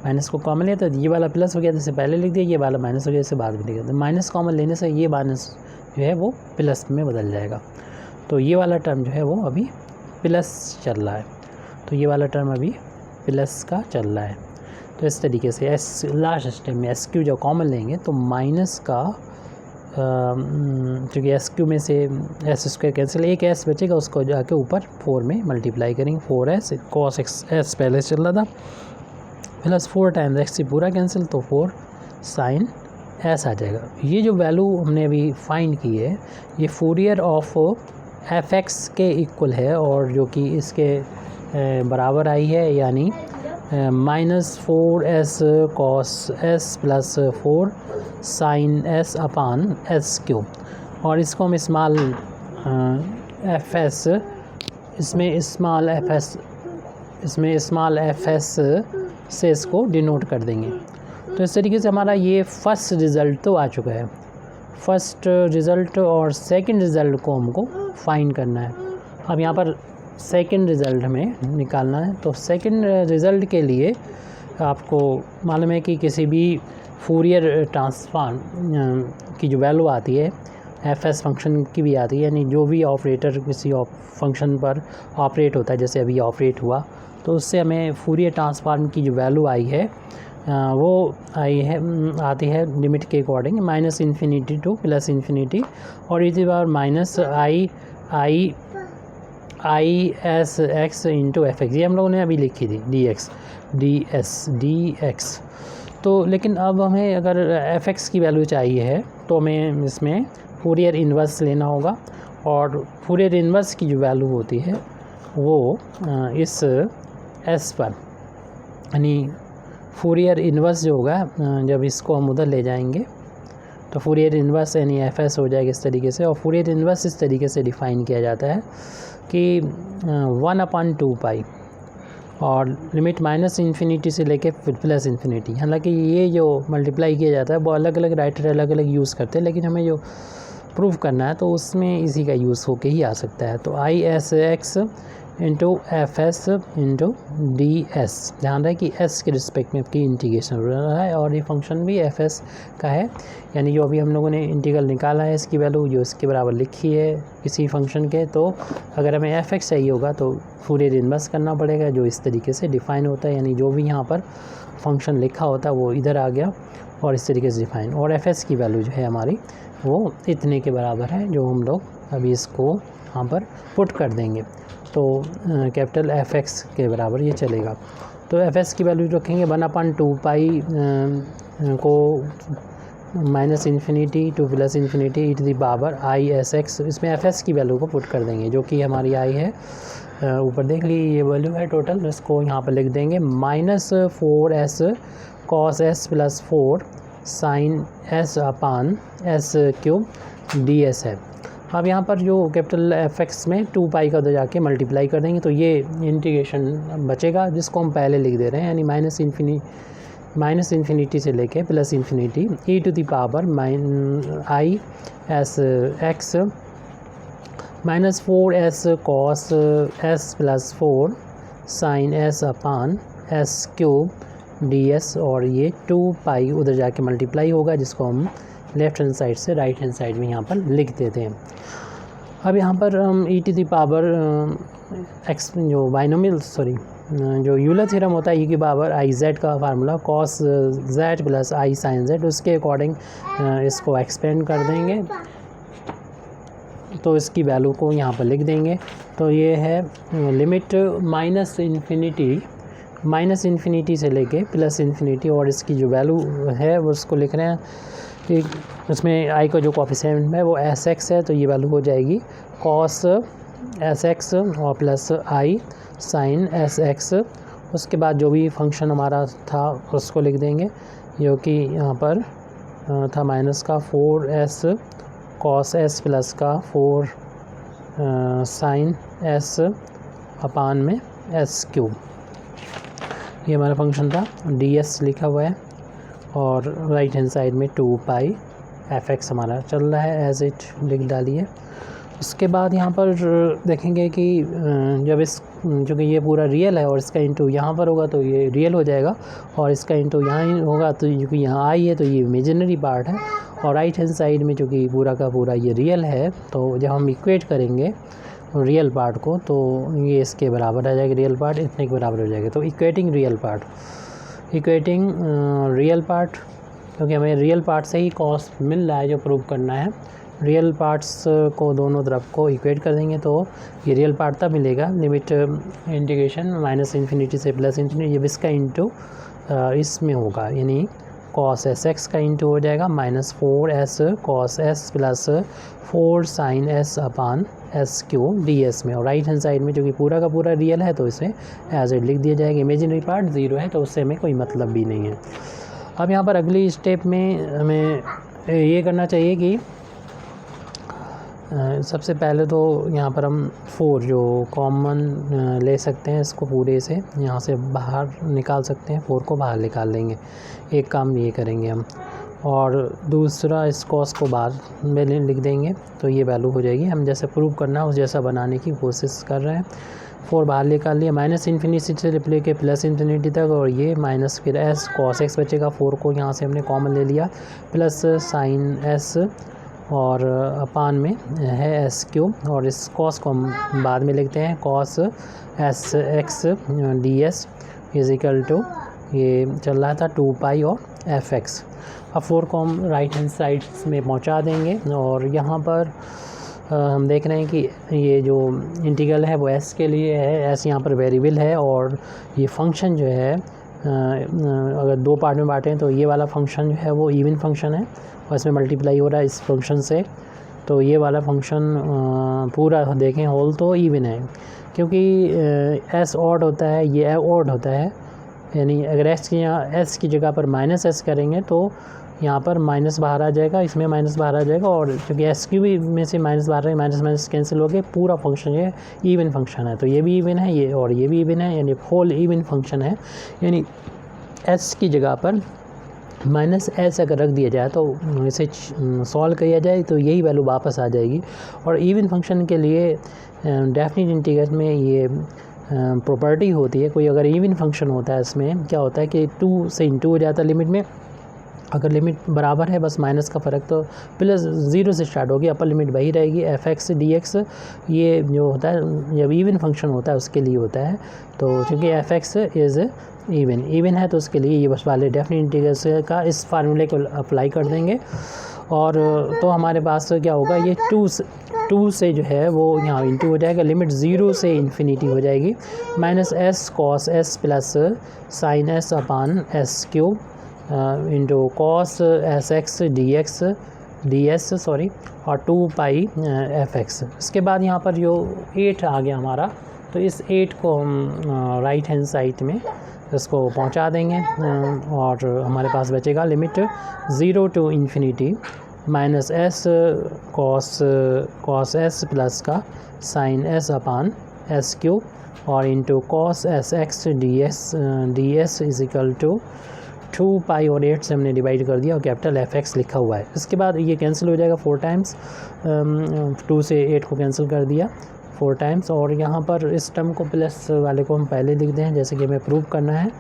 ये वाला प्लस हो गया, जैसे पहले लिख दिया, ये वाला माइनस हो गया, जैसे बाद में लिख दिया। माइनस कॉमन लेने से ये माइनस जो है वो प्लस में बदल जाएगा, तो ये वाला टर्म जो है वो अभी प्लस चल रहा है, तो ये वाला टर्म अभी प्लस का चल रहा है। तो इस तरीके से लास्ट स्टेप में SQ जो कॉमन लेंगे तो माइनस का, क्योंकि SQ में से s² कैंसिल, एक s बचेगा, उसको जाके ऊपर 4 में मल्टीप्लाई करेंगे, 4s cos s पहले चल रहा था, प्लस 4 टाइम्स x पूरा कैंसिल, तो 4 sin एस आ जाएगा। ये जो वैल्यू हमने अभी फाइंड की है ये फूरियर ऑफ एफ एक्स के इक्वल है और जो कि इसके बराबर आई है, यानी -4s cos s plus 4 sin s अपान एस क्यूब। और इसको हम स्मॉल एफ एस इसमें स्मॉल एफ एस से इसको डिनोट कर देंगे। तो इस तरीके से हमारा ये फर्स्ट रिज़ल्ट तो आ चुका है। फर्स्ट रिज़ल्ट और सेकंड रिज़ल्ट को हमको फाइंड करना है। अब यहाँ पर सेकंड रिज़ल्ट हमें निकालना है। तो सेकंड रिज़ल्ट के लिए आपको मालूम है कि किसी भी फूरियर ट्रांसफॉर्म की जो वैल्यू आती है एफ एस फंक्शन की भी आती है, यानी जो भी ऑपरेटर किसी फंक्शन पर ऑपरेट होता है, जैसे अभी ऑपरेट हुआ, तो उससे हमें फूरियर ट्रांसफॉर्म की जो वैल्यू आई है वो आती है लिमिट के अकॉर्डिंग -∞ टू +∞, और इसी बार -i s x into F x, ये हम लोगों ने अभी लिखी थी dx। तो लेकिन अब हमें अगर एफ एक्स की वैल्यू चाहिए है तो हमें इसमें फूरियर इन्वर्स लेना होगा, और फूरियर इन्वर्स की जो वैल्यू होती है वो इस एस पर, यानी फूरियर इन्वर्स जो होगा जब इसको हम उधर ले जाएंगे तो फूरियर इन्वर्स यानी एफ एस हो जाएगा इस तरीके से। और फूरियर इन्वर्स इस तरीके से डिफ़ाइन किया जाता है कि 1/2π और लिमिट -∞ से लेके +∞। हालांकि ये जो मल्टीप्लाई किया जाता है वो अलग अलग राइटर अलग अलग यूज़ करते हैं, लेकिन हमें जो प्रूफ करना है तो उसमें इसी का यूज़ होके ही आ सकता है। तो ISX into F S into D S. ध्यान रहे कि एस के रिस्पेक्ट में आपकी इंटीग्रेशन हो रहा है और ये फंक्शन भी एफ एस का है, यानी जो अभी हम लोगों ने इंटीग्रल निकाला है इसकी वैल्यू जो इसके बराबर लिखी है किसी फंक्शन के। तो अगर हमें एफ एक्स चाहिए होगा तो फूरियर इन्वर्स करना पड़ेगा, जो इस तरीके से डिफ़ाइन होता है, यानी जो भी यहाँ पर फंक्शन लिखा होता है वो इधर आ गया और इस तरीके से डिफ़ाइन। और एफ एस की वैल्यू जो है हमारी वो इतने के बराबर है, जो हम लोग अभी इसको यहाँ पर पुट कर देंगे तो कैपिटल एफ एक्स के बराबर ये चलेगा। तो एफ एस की वैल्यू रखेंगे 1/2π को -∞ टू +∞ e⁴ISX। इसमें एफ एस की वैल्यू को पुट कर देंगे जो कि हमारी आई है, ऊपर देख लीजिए ये वैल्यू है टोटल। इसको यहाँ पर लिख देंगे -4s cos s plus 4 sin s अपान s क्यूब ds है। अब यहाँ पर जो कैपिटल एफ एक्स में 2π का उधर जाके मल्टीप्लाई कर देंगे तो ये इंटीग्रेशन बचेगा, जिसको हम पहले लिख दे रहे हैं, यानी -∞ से लेके +∞ e⁻ISX -4s cos s plus 4 sin s अपान s क्यूब ds, और ये 2π उधर जाके मल्टीप्लाई होगा, जिसको हम लेफ़्ट हैंड साइड से राइट हैंड साइड में यहाँ पर लिख देते हैं। अब यहाँ पर हम e⁻x जो बाइनोमियल जो यूलर थ्योरम होता है e⁻IZ का formula cos z plus I sin z, उसके अकॉर्डिंग इसको एक्सपेंड कर देंगे तो इसकी वैल्यू को यहाँ पर लिख देंगे। तो ये है लिमिट -∞ से लेके +∞, और इसकी जो वैल्यू है वो उसको लिख रहे हैं कि उसमें आई का जो कोफिशिएंट है वो SX है, तो ये वैल्यू हो जाएगी cos SX और प्लस I sin SX। उसके बाद जो भी फंक्शन हमारा था उसको लिख देंगे, जो कि यहाँ पर था माइनस का 4s cos s प्लस का 4 sin s अपान में s क्यूब। ये हमारा फंक्शन था, ds लिखा हुआ है, और राइट हैंड साइड में 2π fx हमारा चल रहा है, एज इट लिख डालिए। उसके बाद यहाँ पर देखेंगे कि जब इस चूँकि ये पूरा रियल है और इसका इंटू यहाँ पर होगा तो ये रियल हो जाएगा, और इसका इंटू यहाँ ही होगा तो क्योंकि यहाँ आई है तो ये इमेजिनरी पार्ट है, और राइट हैंड साइड में चूँकि पूरा का पूरा ये रियल है, तो जब हम इक्वेट करेंगे रियल पार्ट को तो ये इसके बराबर आ जाएगा, रियल पार्ट इतने के बराबर हो जाएगा। तो इक्वेटिंग रियल पार्ट, क्योंकि हमें रियल पार्ट से ही कॉस्ट मिल रहा है जो प्रूव करना है, रियल पार्ट्स को दोनों तरफ को इक्वेट कर देंगे तो ये रियल पार्ट तब मिलेगा लिमिट इंटीग्रेशन -∞ से +∞, जब इसका इंटू इसमें होगा, यानी कॉस एस एक्स का इंटू हो जाएगा minus 4s cos S plus 4 sine S upon S cube D S में, और राइट हैंड साइड में जो कि पूरा का पूरा रियल है तो इसे एज इट लिख दिया जाएगा। इमेजिनरी पार्ट 0 है तो उससे हमें कोई मतलब भी नहीं है। अब यहाँ पर अगली स्टेप में हमें ये करना चाहिए कि सबसे पहले तो यहाँ पर हम 4 जो कॉमन ले सकते हैं इसको पूरे से यहाँ से बाहर निकाल सकते हैं, 4 को बाहर निकाल लेंगे। एक काम ये करेंगे हम, और दूसरा इस कॉस को बाहर में लिख देंगे तो ये वैल्यू हो जाएगी। हम जैसे प्रूव करना है उस जैसा बनाने की कोशिश कर रहे हैं। 4 बाहर निकाल लिया, माइनस इन्फिनिटी से लेके प्लस इन्फिनिटी तक, और ये माइनस फिर एस कॉस एक्स बचेगा। 4 को यहाँ से हमने कॉमन ले लिया, प्लस साइन एस और अपान में है एस क्यूब, और इस कॉस को हम बाद में लिखते हैं cos S X D S is equal to, ये चल रहा था 2 पाई और एफ एक्स। अब 4 को हम राइट हैंड साइड में पहुंचा देंगे, और यहाँ पर हम देख रहे हैं कि ये जो इंटीग्रल है वो एस के लिए है, एस यहाँ पर वेरिएबल है, और ये फंक्शन जो है अगर 2 पार्ट में बांटें तो ये वाला फंक्शन जो है वो इवन फंक्शन है और इसमें मल्टीप्लाई हो रहा है इस फंक्शन से, तो ये वाला फंक्शन पूरा देखें होल तो इवन है, क्योंकि एस ऑड होता है, ये ऑड होता है, यानी अगर एस की यहाँ एस की जगह पर माइनस एस करेंगे तो यहाँ पर माइनस बाहर आ जाएगा, इसमें माइनस बाहर आ जाएगा, और क्योंकि एस की भी में से माइनस बाहर है, माइनस माइनस कैंसिल हो गए, पूरा फंक्शन ये इवन फंक्शन है, तो ये भी इवन है, ये और ये भी इवन है, यानी होल इवन फंक्शन है। यानी एस की जगह पर माइनस एस अगर रख दिया जाए तो इसे सॉल्व किया जाए तो यही वैल्यू वापस आ जाएगी। और इवन फंक्शन के लिए डेफिनेट इंटीग्रल में ये प्रॉपर्टी होती है, कोई अगर इवन फंक्शन होता है इसमें क्या होता है कि 2 से इंटू हो जाता है लिमिट में, अगर लिमिट बराबर है बस माइनस का फ़र्क तो प्लस 0 से स्टार्ट होगी, अपर लिमिट वही रहेगी एफ एक्स डी एक्स, ये जो होता है जब इवन फंक्शन होता है उसके लिए होता है। तो चूँकि एफ एक्स इज़ इवन है तो उसके लिए ये बस वाले डेफिनेट इंटीग्रल का इस फार्मूले को अप्लाई कर देंगे, और तो हमारे पास क्या होगा, ये 2 से जो है वो यहाँ इंटू हो जाएगा, लिमिट 0 से इन्फिनिटी हो जाएगी, minus S cos S plus sign S upon S cube into cos S X D S sorry, और 2 पाई एफ एक्स। इसके बाद यहाँ पर जो 8 आ गया हमारा, तो इस 8 को हम राइट हैंड साइड में इसको पहुँचा देंगे, और हमारे पास बचेगा limit 0 to infinity minus S cos S plus का sine S upon S cube, और into cos S X D S is equal to 2 pi, और 8 से हमने डिवाइड कर दिया और कैपिटल एफ एक्स लिखा हुआ है। इसके बाद ये कैंसिल हो जाएगा 4 टाइम्स, 2 से 8 को कैंसिल कर दिया 4 टाइम्स, और यहाँ पर इस टर्म को प्लस वाले को हम पहले लिख दें जैसे कि हमें प्रूव करना है,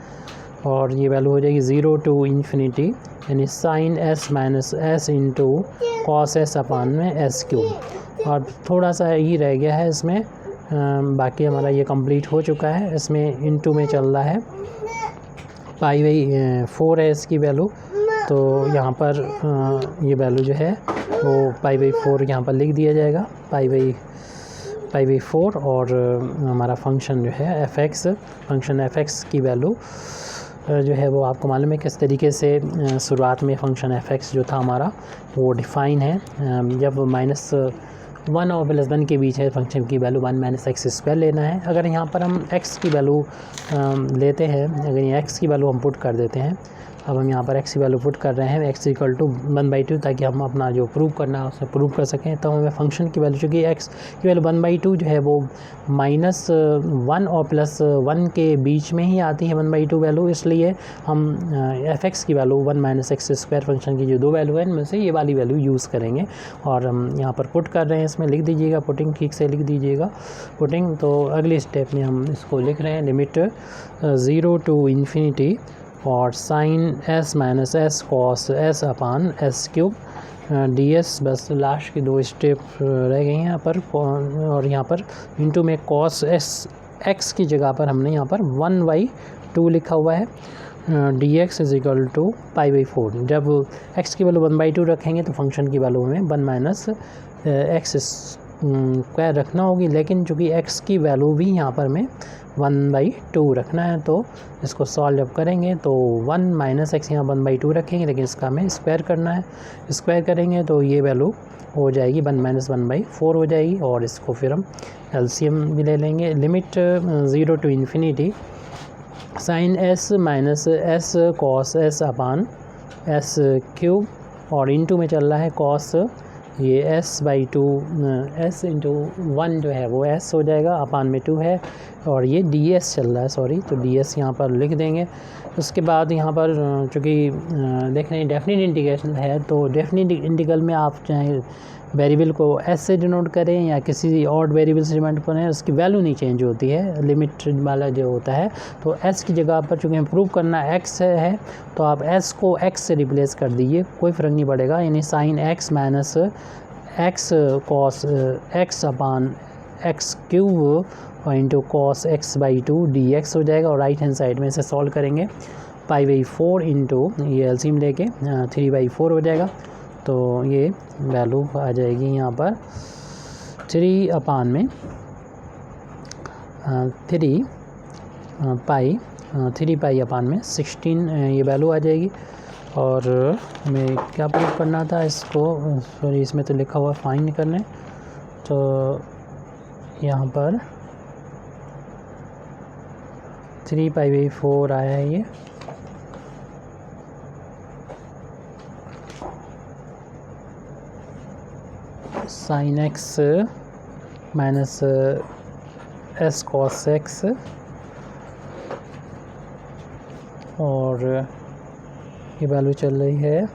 और ये वैल्यू हो जाएगी 0 टू इन्फिनिटी, यानी sine S minus S into cos S upon में एस क्यूब। और थोड़ा सा ही रह गया है इसमें, बाकी हमारा ये कंप्लीट हो चुका है। इसमें इंटू में चल रहा है पाई बाई 4 है इसकी वैल्यू, तो यहाँ पर ये वैल्यू जो है वो पाई बाई 4 यहाँ पर लिख दिया जाएगा, पाई बाई 4, और हमारा फंक्शन जो है F x, function F X की वैल्यू जो है वो आपको मालूम है किस तरीके से शुरुआत में फंक्शन एफ एक्स जो था हमारा वो डिफ़ाइन है, जब -1 और +1 के बीच है फंक्शन की वैल्यू 1 माइनस एक्स स्क्वायर लेना है। अगर यहाँ पर हम x की वैल्यू लेते हैं, अगर ये x की वैल्यू हम पुट कर देते हैं, अब हम यहाँ पर x की वैल्यू पुट कर रहे हैं x इक्वल टू 1/2, ताकि हम अपना जो प्रूव करना है उसे प्रूव कर सकें। तो हमें फंक्शन की वैल्यू, चूँकि x की वैल्यू 1/2 जो है वो -1 और +1 के बीच में ही आती है 1/2 वैल्यू, इसलिए हम एफ एक्स की value 1 minus X square function की जो 2 वैल्यू है इनमें से ये वाली वैल्यू यूज़ करेंगे, और हम यहाँ पर पुट कर रहे हैं। इसमें लिख दीजिएगा पुटिंग, ठीक से लिख दीजिएगा पुटिंग। तो अगले स्टेप में हम इसको लिख रहे हैं लिमिट 0 टू इन्फिनिटी और sine S minus S cos S upon S cube D S. बस लास्ट की 2 स्टेप रह गई हैं यहाँ पर, और यहाँ पर इंटू में कॉस एस एक्स की जगह पर हमने यहाँ पर 1/2 लिखा हुआ है, D X is equal to pi by 4। जब x की वैल्यू 1/2 रखेंगे तो फंक्शन की वैल्यू में 1 माइनस एक्स स्क्वायर रखना होगी, लेकिन चूँकि x की वैल्यू भी यहाँ पर में 1/2 रखना है, तो इसको सॉल्व जब करेंगे तो 1 - x यहाँ 1/2 रखेंगे, लेकिन इसका हमें स्क्वायर करना है। स्क्वायर करेंगे तो ये वैल्यू हो जाएगी 1 - 1/4 हो जाएगी, और इसको फिर हम एलसीएम भी ले लेंगे। Limit 0 to ∞ sin s minus s cos s upon s cube, और इंटू में चल रहा है cos, ये s/2 s इंटू 1 जो है वो s हो जाएगा, अपान में 2 है, और ये ds चल रहा है, सॉरी, तो ds यहाँ पर लिख देंगे। उसके बाद यहाँ पर चूँकि देख रहे हैं डेफिनेट इंटीग्रेशन है, तो डेफिनेट इंटीग्रल में आप चाहे वेरिएबल को s से डिनोट करें या किसी और वेरिएबल से डिनोट करें, उसकी वैल्यू नहीं चेंज होती है, लिमिट वाला जो होता है। तो s की जगह पर चूँकि हम प्रूव करना x है, तो आप s को x से रिप्लेस कर दीजिए, कोई फ़र्क नहीं पड़ेगा, यानी sine x minus x cos x upon x cube और इंटू cos x/2 dx हो जाएगा, और राइट हैंड साइड में इसे सॉल्व करेंगे π/4 इंटू ये एलसीएम लेके 3/4 हो जाएगा। तो ये वैल्यू आ जाएगी यहाँ पर 3 अपान में 3 पाई अपान में 16 ये वैल्यू आ जाएगी। और हमें क्या प्रूफ करना था इसको, सॉरी इसमें तो लिखा हुआ फाइंड करने, तो यहाँ पर 3π/4 आया है ये, sin x minus s cos x, और ये वैल्यू चल रही है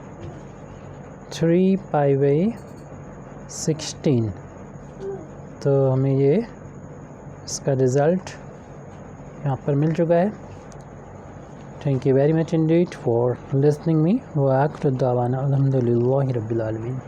3π/16। तो हमें ये इसका रिज़ल्ट यहाँ पर मिल चुका है। Thank you very much Indeed for listening me. व आखिर दावाना अल्हम्दुलिल्लाहि रब्बिल आलमीन।